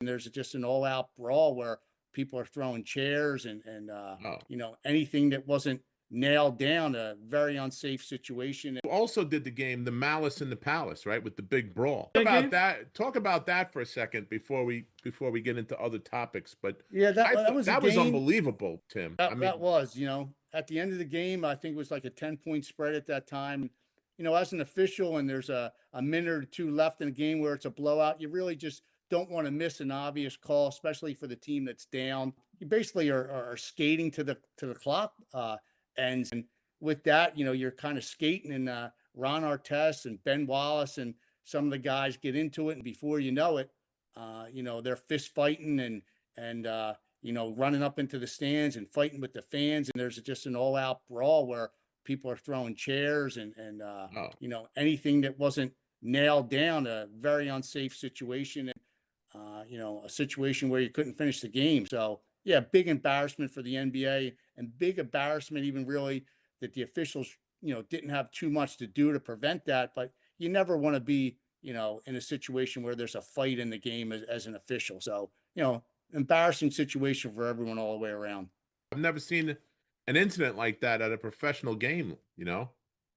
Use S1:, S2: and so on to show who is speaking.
S1: and there's just an all-out brawl where people are throwing chairs and
S2: Oh.
S1: anything that wasn't nailed down, a very unsafe situation.
S2: You also did the game, the Malice in the Palace, right, with the big brawl.
S3: That
S2: About
S3: game?
S2: that, talk about that for a second before we get into other topics. But
S1: Yeah, that
S2: I
S1: that
S2: thought
S1: was a
S2: that was
S1: game.
S2: unbelievable, Tim. I
S1: That
S2: mean,
S1: was, at the end of the game, I think it was like a 10-point spread at that time. As an official and there's a minute or two left in a game where it's a blowout, you really just don't want to miss an obvious call, especially for the team that's down. You basically are skating to the clock ends. And with that, you're kind of skating, and Ron Artest and Ben Wallace and some of the guys get into it. And before you know it, they're fist fighting and running up into the stands and fighting with the fans. And there's just an all out brawl where people are throwing chairs and
S2: oh,
S1: anything that wasn't nailed down, a very unsafe situation. And, a situation where you couldn't finish the game. So yeah, big embarrassment for the NBA, and big embarrassment even really that the officials, didn't have too much to do to prevent that. But you never want to be, in a situation where there's a fight in the game as an official. So, embarrassing situation for everyone all the way around.
S2: I've never seen an incident like that at a professional game.